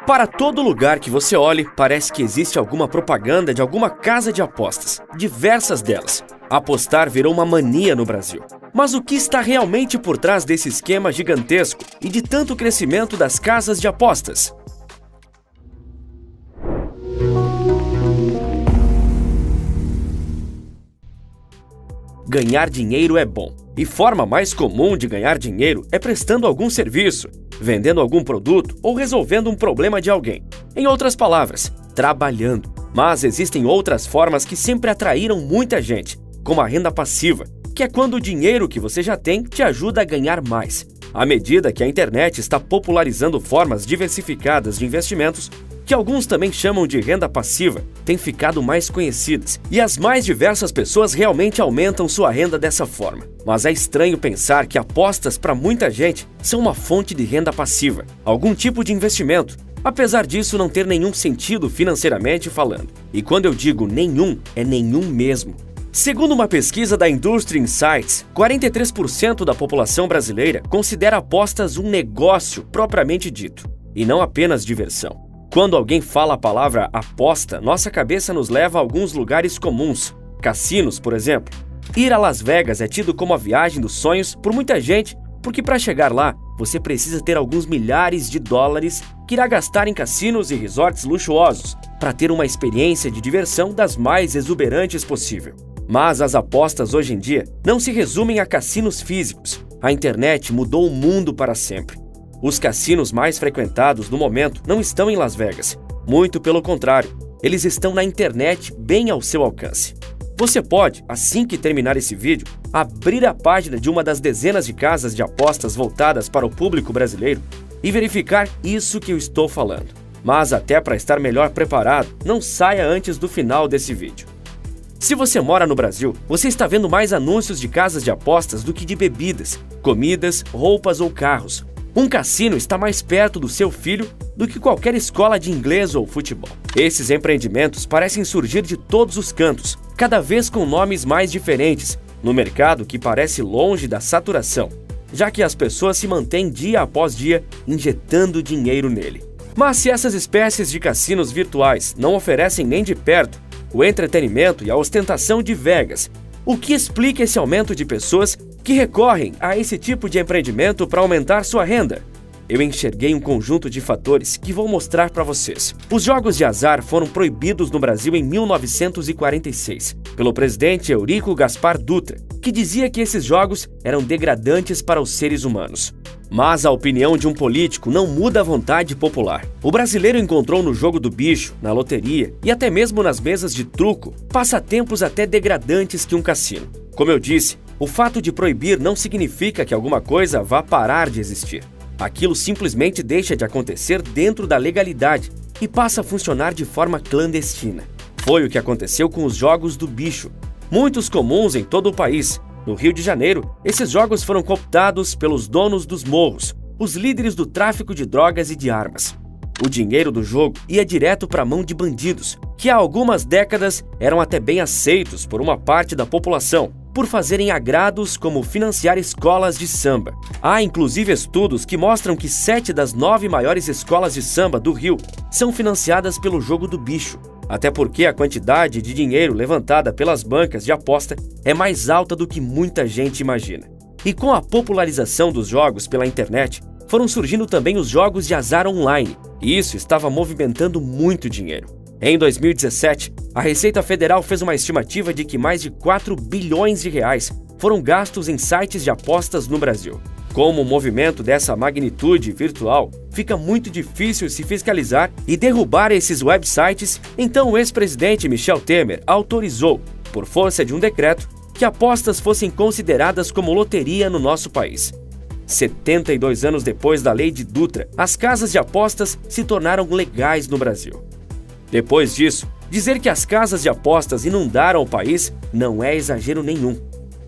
Para todo lugar que você olhe, parece que existe alguma propaganda de alguma casa de apostas, diversas delas. Apostar virou uma mania no Brasil. Mas o que está realmente por trás desse esquema gigantesco e de tanto crescimento das casas de apostas? Ganhar dinheiro é bom, e forma mais comum de ganhar dinheiro é prestando algum serviço, vendendo algum produto ou resolvendo um problema de alguém. Em outras palavras, trabalhando. Mas existem outras formas que sempre atraíram muita gente, como a renda passiva, que é quando o dinheiro que você já tem te ajuda a ganhar mais. À medida que a internet está popularizando formas diversificadas de investimentos, que alguns também chamam de renda passiva, têm ficado mais conhecidas e as mais diversas pessoas realmente aumentam sua renda dessa forma. Mas é estranho pensar que apostas para muita gente são uma fonte de renda passiva, algum tipo de investimento, apesar disso não ter nenhum sentido financeiramente falando. E quando eu digo nenhum, é nenhum mesmo. Segundo uma pesquisa da Industry Insights, 43% da população brasileira considera apostas um negócio propriamente dito, e não apenas diversão. Quando alguém fala a palavra aposta, nossa cabeça nos leva a alguns lugares comuns. Cassinos, por exemplo. Ir a Las Vegas é tido como a viagem dos sonhos por muita gente, porque para chegar lá, você precisa ter alguns milhares de dólares que irá gastar em cassinos e resorts luxuosos para ter uma experiência de diversão das mais exuberantes possível. Mas as apostas hoje em dia não se resumem a cassinos físicos. A internet mudou o mundo para sempre. Os cassinos mais frequentados no momento não estão em Las Vegas. Muito pelo contrário, eles estão na internet bem ao seu alcance. Você pode, assim que terminar esse vídeo, abrir a página de uma das dezenas de casas de apostas voltadas para o público brasileiro e verificar isso que eu estou falando. Mas até para estar melhor preparado, não saia antes do final desse vídeo. Se você mora no Brasil, você está vendo mais anúncios de casas de apostas do que de bebidas, comidas, roupas ou carros. Um cassino está mais perto do seu filho do que qualquer escola de inglês ou futebol. Esses empreendimentos parecem surgir de todos os cantos, cada vez com nomes mais diferentes, no mercado que parece longe da saturação, já que as pessoas se mantêm dia após dia injetando dinheiro nele. Mas se essas espécies de cassinos virtuais não oferecem nem de perto o entretenimento e a ostentação de Vegas, o que explica esse aumento de pessoas que recorrem a esse tipo de empreendimento para aumentar sua renda? Eu enxerguei um conjunto de fatores que vou mostrar para vocês. Os jogos de azar foram proibidos no Brasil em 1946, pelo presidente Eurico Gaspar Dutra, que dizia que esses jogos eram degradantes para os seres humanos. Mas a opinião de um político não muda a vontade popular. O brasileiro encontrou no jogo do bicho, na loteria e até mesmo nas mesas de truco, passatempos até degradantes que um cassino. Como eu disse, o fato de proibir não significa que alguma coisa vá parar de existir. Aquilo simplesmente deixa de acontecer dentro da legalidade e passa a funcionar de forma clandestina. Foi o que aconteceu com os jogos do bicho, muitos comuns em todo o país. No Rio de Janeiro, esses jogos foram cooptados pelos donos dos morros, os líderes do tráfico de drogas e de armas. O dinheiro do jogo ia direto para a mão de bandidos, que há algumas décadas eram até bem aceitos por uma parte da população, por fazerem agrados como financiar escolas de samba. Há inclusive estudos que mostram que 7 das 9 maiores escolas de samba do Rio são financiadas pelo jogo do bicho. Até porque a quantidade de dinheiro levantada pelas bancas de aposta é mais alta do que muita gente imagina. E com a popularização dos jogos pela internet, foram surgindo também os jogos de azar online, e isso estava movimentando muito dinheiro. Em 2017, a Receita Federal fez uma estimativa de que mais de 4 bilhões de reais foram gastos em sites de apostas no Brasil. Como um movimento dessa magnitude virtual, fica muito difícil se fiscalizar e derrubar esses websites, então o ex-presidente Michel Temer autorizou, por força de um decreto, que apostas fossem consideradas como loteria no nosso país. 72 anos depois da lei de Dutra, as casas de apostas se tornaram legais no Brasil. Depois disso, dizer que as casas de apostas inundaram o país não é exagero nenhum.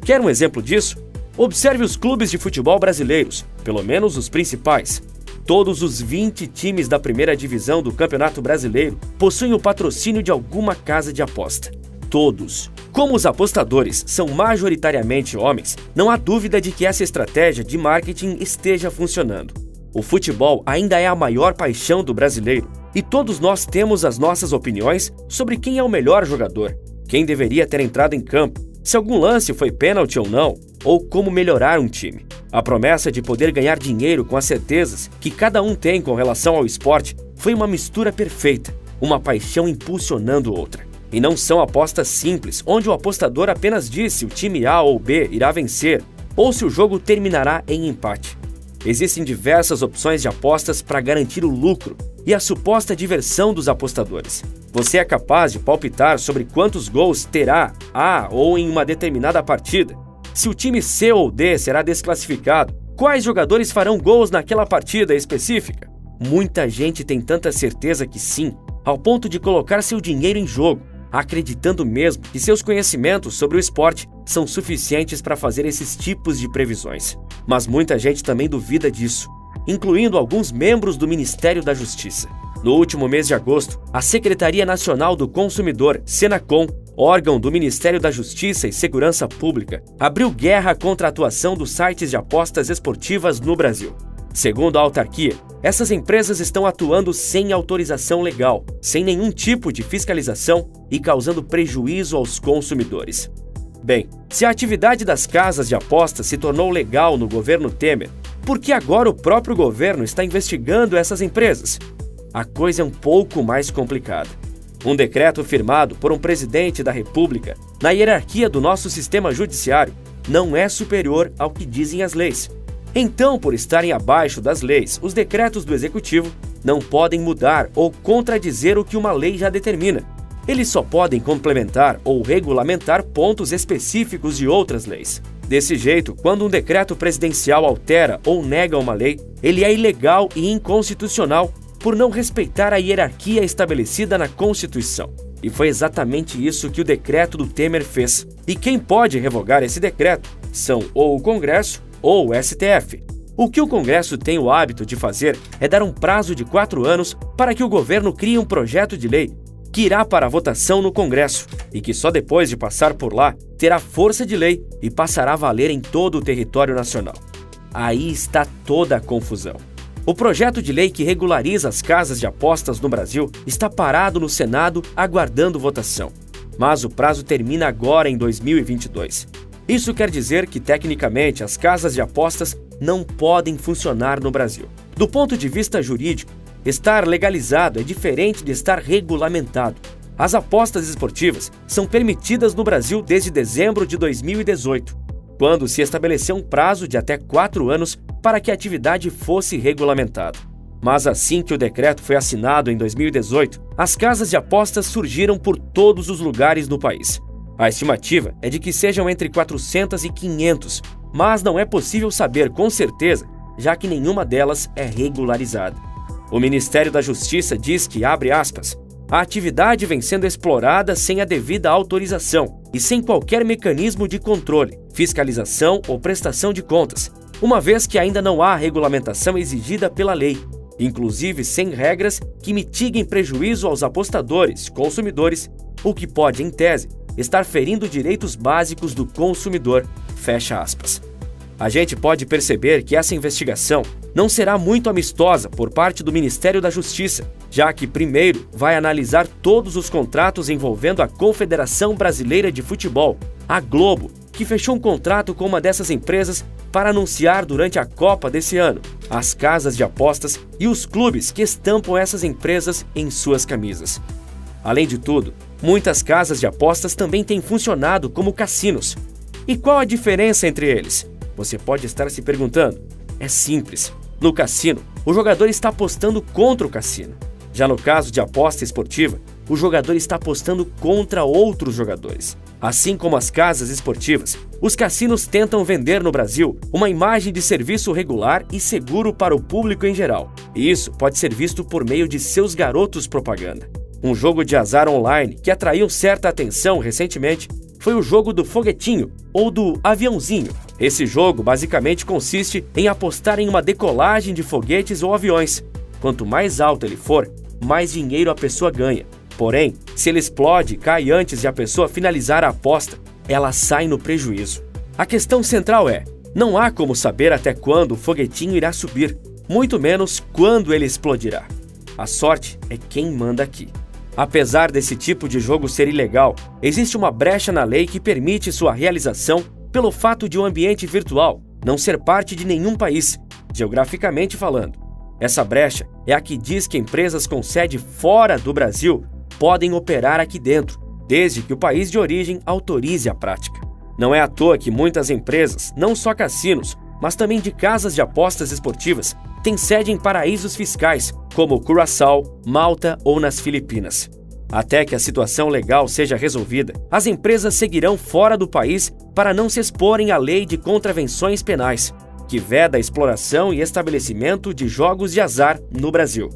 Quer um exemplo disso? Observe os clubes de futebol brasileiros, pelo menos os principais. Todos os 20 times da primeira divisão do Campeonato Brasileiro possuem o patrocínio de alguma casa de aposta. Todos. Como os apostadores são majoritariamente homens, não há dúvida de que essa estratégia de marketing esteja funcionando. O futebol ainda é a maior paixão do brasileiro e todos nós temos as nossas opiniões sobre quem é o melhor jogador, quem deveria ter entrado em campo, se algum lance foi pênalti ou não, ou como melhorar um time. A promessa de poder ganhar dinheiro com as certezas que cada um tem com relação ao esporte foi uma mistura perfeita, uma paixão impulsionando outra. E não são apostas simples, onde o apostador apenas diz se o time A ou B irá vencer, ou se o jogo terminará em empate. Existem diversas opções de apostas para garantir o lucro e a suposta diversão dos apostadores. Você é capaz de palpitar sobre quantos gols terá A ou em uma determinada partida? Se o time C ou D será desclassificado, quais jogadores farão gols naquela partida específica? Muita gente tem tanta certeza que sim, ao ponto de colocar seu dinheiro em jogo, acreditando mesmo que seus conhecimentos sobre o esporte são suficientes para fazer esses tipos de previsões. Mas muita gente também duvida disso, incluindo alguns membros do Ministério da Justiça. No último mês de agosto, a Secretaria Nacional do Consumidor, Senacom, órgão do Ministério da Justiça e Segurança Pública, abriu guerra contra a atuação dos sites de apostas esportivas no Brasil. Segundo a autarquia, essas empresas estão atuando sem autorização legal, sem nenhum tipo de fiscalização e causando prejuízo aos consumidores. Bem, se a atividade das casas de apostas se tornou legal no governo Temer, por que agora o próprio governo está investigando essas empresas? A coisa é um pouco mais complicada. Um decreto firmado por um presidente da República, na hierarquia do nosso sistema judiciário, não é superior ao que dizem as leis. Então, por estarem abaixo das leis, os decretos do Executivo não podem mudar ou contradizer o que uma lei já determina. Eles só podem complementar ou regulamentar pontos específicos de outras leis. Desse jeito, quando um decreto presidencial altera ou nega uma lei, ele é ilegal e inconstitucional por não respeitar a hierarquia estabelecida na Constituição. E foi exatamente isso que o decreto do Temer fez. E quem pode revogar esse decreto são ou o Congresso ou o STF. O que o Congresso tem o hábito de fazer é dar um prazo de 4 anos para que o governo crie um projeto de lei que irá para a votação no Congresso e que só depois de passar por lá terá força de lei e passará a valer em todo o território nacional. Aí está toda a confusão. O projeto de lei que regulariza as casas de apostas no Brasil está parado no Senado aguardando votação. Mas o prazo termina agora em 2022. Isso quer dizer que, tecnicamente, as casas de apostas não podem funcionar no Brasil. Do ponto de vista jurídico, estar legalizado é diferente de estar regulamentado. As apostas esportivas são permitidas no Brasil desde dezembro de 2018, quando se estabeleceu um prazo de até 4 anos para que a atividade fosse regulamentada. Mas assim que o decreto foi assinado em 2018, as casas de apostas surgiram por todos os lugares no país. A estimativa é de que sejam entre 400 e 500, mas não é possível saber com certeza, já que nenhuma delas é regularizada. O Ministério da Justiça diz que, abre aspas, a atividade vem sendo explorada sem a devida autorização e sem qualquer mecanismo de controle, fiscalização ou prestação de contas, uma vez que ainda não há regulamentação exigida pela lei, inclusive sem regras que mitiguem prejuízo aos apostadores, consumidores, o que pode, em tese, estar ferindo direitos básicos do consumidor, fecha aspas. A gente pode perceber que essa investigação não será muito amistosa por parte do Ministério da Justiça, já que primeiro vai analisar todos os contratos envolvendo a Confederação Brasileira de Futebol, a Globo, que fechou um contrato com uma dessas empresas para anunciar durante a Copa desse ano, as casas de apostas e os clubes que estampam essas empresas em suas camisas. Além de tudo, muitas casas de apostas também têm funcionado como cassinos. E qual a diferença entre eles? Você pode estar se perguntando. É simples. No cassino, o jogador está apostando contra o cassino. Já no caso de aposta esportiva, o jogador está apostando contra outros jogadores. Assim como as casas esportivas, os cassinos tentam vender no Brasil uma imagem de serviço regular e seguro para o público em geral. E isso pode ser visto por meio de seus garotos propaganda. Um jogo de azar online que atraiu certa atenção recentemente foi o jogo do foguetinho ou do aviãozinho. Esse jogo basicamente consiste em apostar em uma decolagem de foguetes ou aviões. Quanto mais alto ele for, mais dinheiro a pessoa ganha. Porém, se ele explode e cai antes de a pessoa finalizar a aposta, ela sai no prejuízo. A questão central é, não há como saber até quando o foguetinho irá subir. muito menos quando ele explodirá. A sorte é quem manda aqui. Apesar desse tipo de jogo ser ilegal, existe uma brecha na lei que permite sua realização pelo fato de um ambiente virtual não ser parte de nenhum país, geograficamente falando. Essa brecha é a que diz que empresas com sede fora do Brasil podem operar aqui dentro, desde que o país de origem autorize a prática. Não é à toa que muitas empresas, não só cassinos, mas também de casas de apostas esportivas, têm sede em paraísos fiscais, como Curaçao, Malta ou nas Filipinas. Até que a situação legal seja resolvida, as empresas seguirão fora do país para não se exporem à lei de contravenções penais, que veda a exploração e estabelecimento de jogos de azar no Brasil.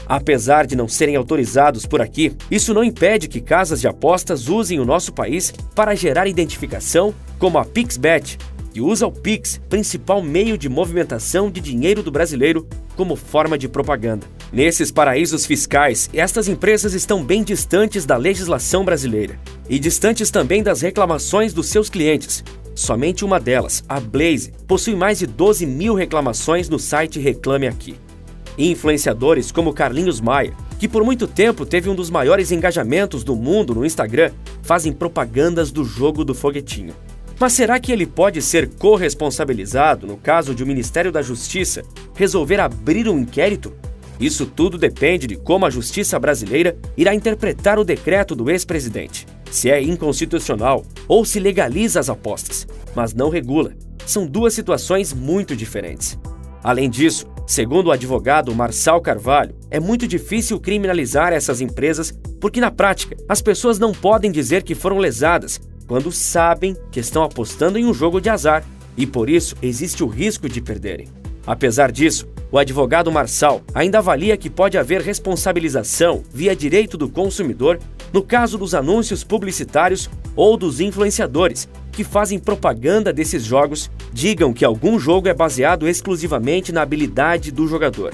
Apesar de não serem autorizados por aqui, isso não impede que casas de apostas usem o nosso país para gerar identificação, como a PixBet, que usa o Pix, principal meio de movimentação de dinheiro do brasileiro, como forma de propaganda. Nesses paraísos fiscais, estas empresas estão bem distantes da legislação brasileira e distantes também das reclamações dos seus clientes. Somente uma delas, a Blaze, possui mais de 12 mil reclamações no site Reclame Aqui. Influenciadores como Carlinhos Maia, que por muito tempo teve um dos maiores engajamentos do mundo no Instagram, fazem propagandas do jogo do foguetinho. Mas será que ele pode ser corresponsabilizado no caso de o Ministério da Justiça resolver abrir um inquérito? Isso tudo depende de como a justiça brasileira irá interpretar o decreto do ex-presidente. Se é inconstitucional ou se legaliza as apostas, mas não regula. São duas situações muito diferentes. Além disso, segundo o advogado Marçal Carvalho, é muito difícil criminalizar essas empresas porque, na prática, as pessoas não podem dizer que foram lesadas quando sabem que estão apostando em um jogo de azar e, por isso, existe o risco de perderem. Apesar disso, o advogado Marçal ainda avalia que pode haver responsabilização via direito do consumidor no caso dos anúncios publicitários ou dos influenciadores que fazem propaganda desses jogos digam que algum jogo é baseado exclusivamente na habilidade do jogador.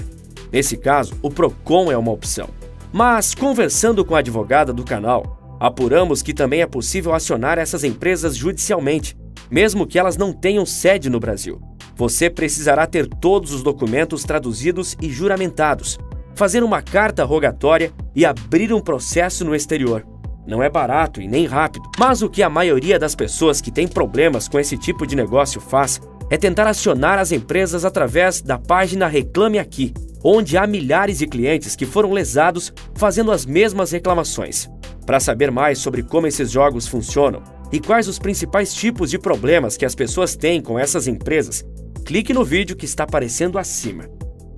Nesse caso, o Procon é uma opção. Mas, conversando com a advogada do canal, apuramos que também é possível acionar essas empresas judicialmente, mesmo que elas não tenham sede no Brasil. Você precisará ter todos os documentos traduzidos e juramentados, fazer uma carta rogatória e abrir um processo no exterior. Não é barato e nem rápido, mas o que a maioria das pessoas que têm problemas com esse tipo de negócio faz é tentar acionar as empresas através da página Reclame Aqui, onde há milhares de clientes que foram lesados fazendo as mesmas reclamações. Para saber mais sobre como esses jogos funcionam e quais os principais tipos de problemas que as pessoas têm com essas empresas, clique no vídeo que está aparecendo acima.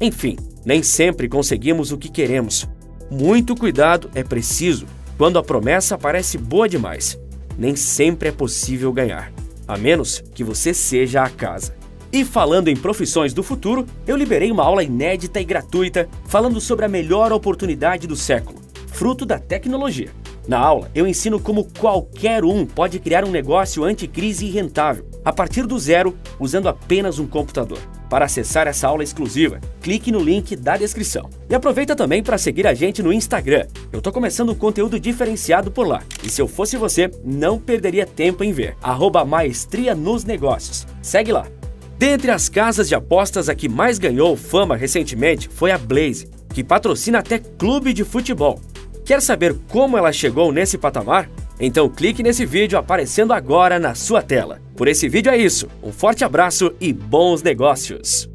Enfim, nem sempre conseguimos o que queremos. Muito cuidado é preciso quando a promessa parece boa demais. Nem sempre é possível ganhar, a menos que você seja a casa. E falando em profissões do futuro, eu liberei uma aula inédita e gratuita falando sobre a melhor oportunidade do século, fruto da tecnologia. Na aula, eu ensino como qualquer um pode criar um negócio anticrise e rentável, a partir do zero, usando apenas um computador. Para acessar essa aula exclusiva, clique no link da descrição. E aproveita também para seguir a gente no Instagram. Eu tô começando um conteúdo diferenciado por lá. E se eu fosse você, não perderia tempo em ver. @maestria nos negócios. Segue lá. Dentre as casas de apostas, a que mais ganhou fama recentemente foi a Blaze, que patrocina até clube de futebol. Quer saber como ela chegou nesse patamar? Então clique nesse vídeo aparecendo agora na sua tela. Por esse vídeo é isso, um forte abraço e bons negócios!